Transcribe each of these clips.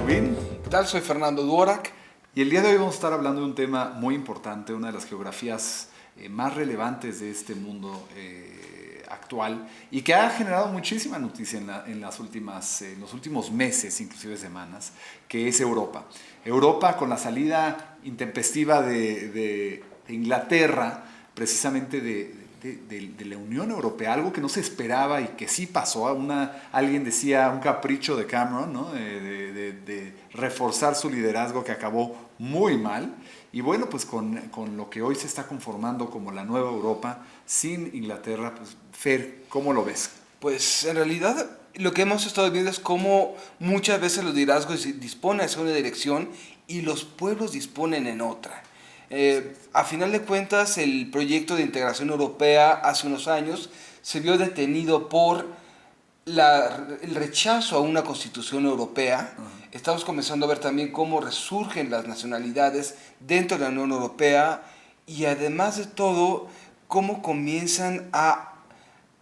Rubín. ¿Qué tal? Soy Fernando Duorak. Y el día de hoy vamos a estar hablando de un tema muy importante, una de las geografías más relevantes de este mundo actual y que ha generado muchísima noticia en los últimos meses, inclusive semanas, que es Europa. Europa, con la salida intempestiva de Inglaterra, precisamente de la Unión Europea, algo que no se esperaba y que sí pasó. Alguien decía un capricho de Cameron, ¿no? de reforzar su liderazgo, que acabó muy mal. Y bueno, pues con lo que hoy se está conformando como la nueva Europa, sin Inglaterra, pues Fer, ¿cómo lo ves? Pues en realidad lo que hemos estado viendo es cómo muchas veces los liderazgos disponen hacia una dirección y los pueblos disponen en otra. A final de cuentas, el proyecto de integración europea hace unos años se vio detenido por el rechazo a una constitución europea. Estamos comenzando a ver también cómo resurgen las nacionalidades dentro de la Unión Europea y además de todo, cómo comienzan a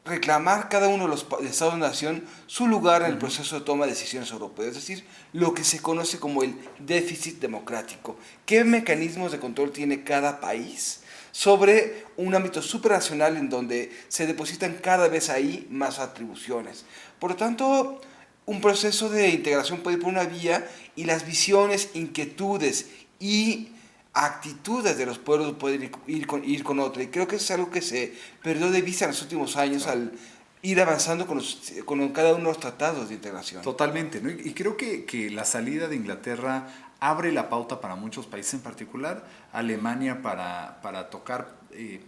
reclamar cada uno de los Estados-nación su lugar en el proceso de toma de decisiones europeas, es decir, lo que se conoce como el déficit democrático. ¿Qué mecanismos de control tiene cada país sobre un ámbito supranacional en donde se depositan cada vez ahí más atribuciones? Por lo tanto, un proceso de integración puede ir por una vía y las visiones, inquietudes y actitudes de los pueblos pueden ir con otra. Y creo que es algo que se perdió de vista en los últimos años, claro, al ir avanzando con cada uno de los tratados de integración. Totalmente, ¿no? Y creo que la salida de Inglaterra abre la pauta para muchos países, en particular Alemania, para tocar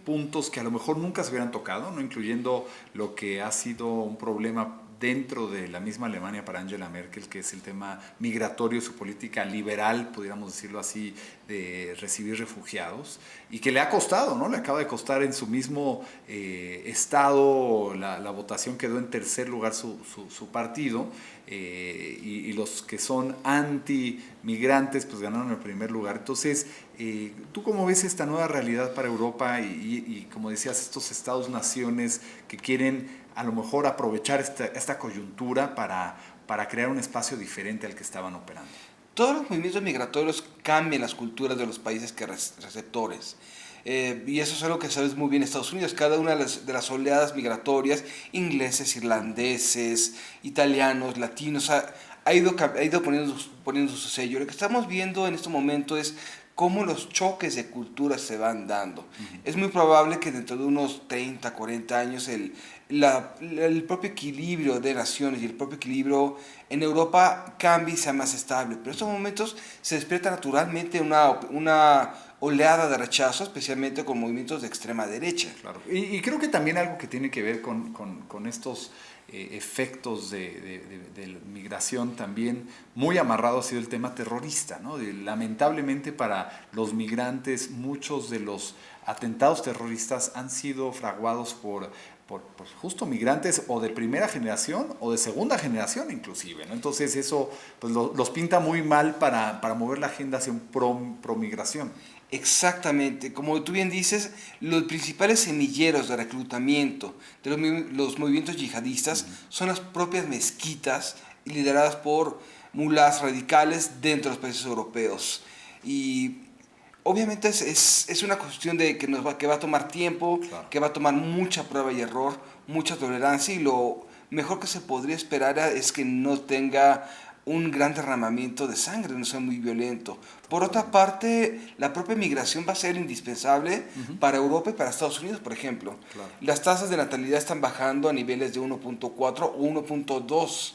puntos que a lo mejor nunca se hubieran tocado, ¿no? Incluyendo lo que ha sido un problema dentro de la misma Alemania para Angela Merkel, que es el tema migratorio, su política liberal, pudiéramos decirlo así, de recibir refugiados, y que le ha costado, ¿no? Le acaba de costar en su mismo estado, la votación quedó en tercer lugar su partido, y los que son anti-migrantes pues ganaron el primer lugar. Entonces, ¿tú cómo ves esta nueva realidad para Europa y como decías, estos estados-naciones que quieren a lo mejor aprovechar esta coyuntura para crear un espacio diferente al que estaban operando? Todos los movimientos migratorios cambian las culturas de los países que receptores. Y eso es algo que sabes muy bien en Estados Unidos. Cada una de las oleadas migratorias, ingleses, irlandeses, italianos, latinos, ha ido poniendo su sello. Lo que estamos viendo en este momento es cómo los choques de culturas se van dando. Es muy probable que dentro de unos 30, 40 años el propio equilibrio de naciones y el propio equilibrio en Europa cambie y sea más estable. Pero en estos momentos se despierta naturalmente una oleada de rechazo, especialmente con movimientos de extrema derecha. Claro. Y creo que también algo que tiene que ver con estos efectos de migración también muy amarrado ha sido el tema terrorista, ¿no? Lamentablemente para los migrantes muchos de los atentados terroristas han sido fraguados por justo migrantes o de primera generación o de segunda generación inclusive, ¿no? Entonces eso pues los pinta muy mal para mover la agenda hacia un pro-migración. Exactamente, como tú bien dices, los principales semilleros de reclutamiento de los movimientos yihadistas son las propias mezquitas lideradas por mulás radicales dentro de los países europeos. Y obviamente es una cuestión de que va a tomar tiempo, claro, que va a tomar mucha prueba y error, mucha tolerancia, y lo mejor que se podría esperar es que no tenga un gran derramamiento de sangre, no sea muy violento. Por otra parte, la propia migración va a ser indispensable para Europa y para Estados Unidos, por ejemplo. Claro. Las tasas de natalidad están bajando a niveles de 1.4 o 1.2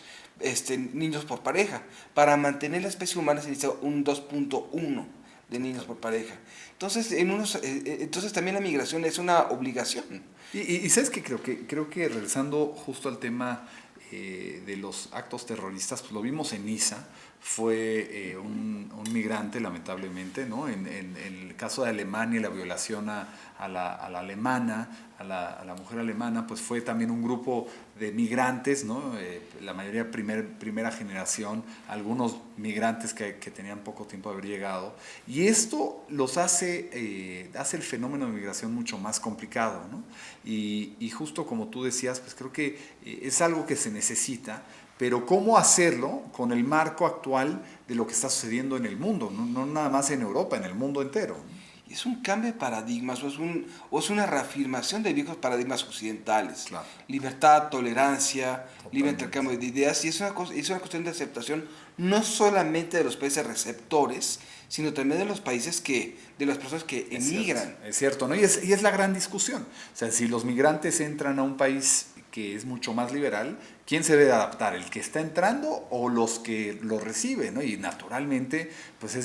niños por pareja. Para mantener la especie humana se necesita un 2.1 de niños por pareja. Entonces, entonces también la migración es una obligación. Y ¿sabes qué? Creo que regresando justo al tema de los actos terroristas, pues lo vimos en Niza, fue un migrante lamentablemente, ¿no? En el caso de Alemania, la violación a la alemana, a la mujer alemana, pues fue también un grupo de migrantes, ¿no? La mayoría primera generación, algunos migrantes que tenían poco tiempo de haber llegado, y esto los hace el fenómeno de migración mucho más complicado, ¿no? Y justo como tú decías, pues creo que es algo que se necesita, pero ¿cómo hacerlo con el marco actual de lo que está sucediendo en el mundo? No nada más en Europa, en el mundo entero. Es un cambio de paradigmas o es una reafirmación de viejos paradigmas occidentales. Claro. Libertad, tolerancia, Totalmente. libre intercambio de ideas, y es una cuestión de aceptación no solamente de los países receptores, sino también de los países de las personas que emigran. Es cierto, ¿no? Y es la gran discusión. O sea, si los migrantes entran a un país que es mucho más liberal, ¿quién se debe adaptar? ¿El que está entrando o los que lo reciben? ¿No? Y naturalmente, pues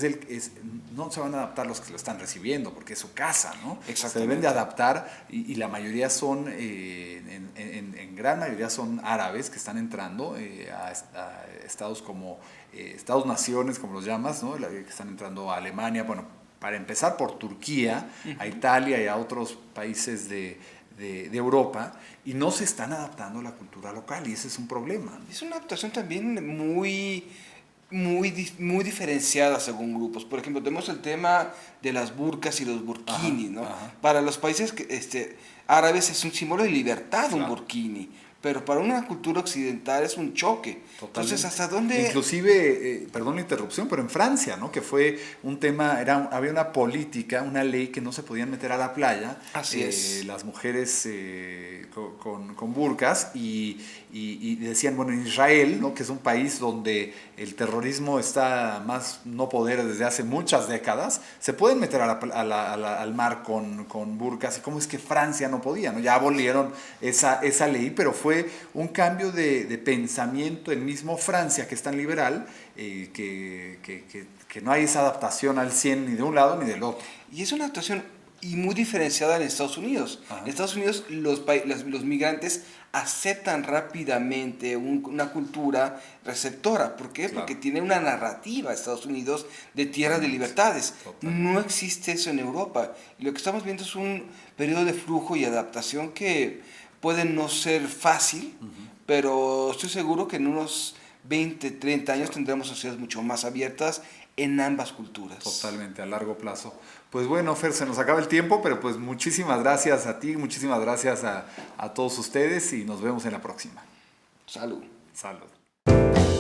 no se van a adaptar los que lo están recibiendo, porque es su casa, ¿no? Se deben de adaptar y la mayoría son, en gran mayoría son árabes que están entrando a estados como, estados-naciones, como los llamas, ¿no? Que están entrando a Alemania, bueno, para empezar por Turquía, a Italia y a otros países de Europa, y no se están adaptando a la cultura local, y ese es un problema. Es una adaptación también muy diferenciada según grupos. Por ejemplo, tenemos el tema de las burkas y los burkinis, ¿no? Ajá. Para los países árabes es un símbolo de libertad, Claro. un burkini, pero para una cultura occidental es un choque. Totalmente. Entonces, ¿hasta dónde? Inclusive, perdón la interrupción, pero en Francia, ¿no? Que fue un tema, había una política, una ley que no se podían meter a la playa. Así es. Las mujeres con burkas y decían, bueno, en Israel, ¿no? Que es un país donde el terrorismo está más no poder desde hace muchas décadas, se pueden meter al mar con burkas. ¿Y cómo es que Francia no podía? ¿No? Ya abolieron esa ley, pero fue un cambio de pensamiento en mismo Francia, que es tan liberal, que no hay esa adaptación al 100 ni de un lado ni del otro. Y es una actuación muy diferenciada en Estados Unidos. Ajá. En Estados Unidos los migrantes aceptan rápidamente una cultura receptora. ¿Por qué? Claro. Porque tiene una narrativa Estados Unidos de tierra de libertades. Totalmente. No existe eso en Europa. Y lo que estamos viendo es un periodo de flujo y adaptación que puede no ser fácil, pero estoy seguro que en unos 20, 30 años tendremos sociedades mucho más abiertas en ambas culturas. Totalmente, a largo plazo. Pues bueno, Fer, se nos acaba el tiempo, pero pues muchísimas gracias a ti, muchísimas gracias a todos ustedes y nos vemos en la próxima. Salud. Salud.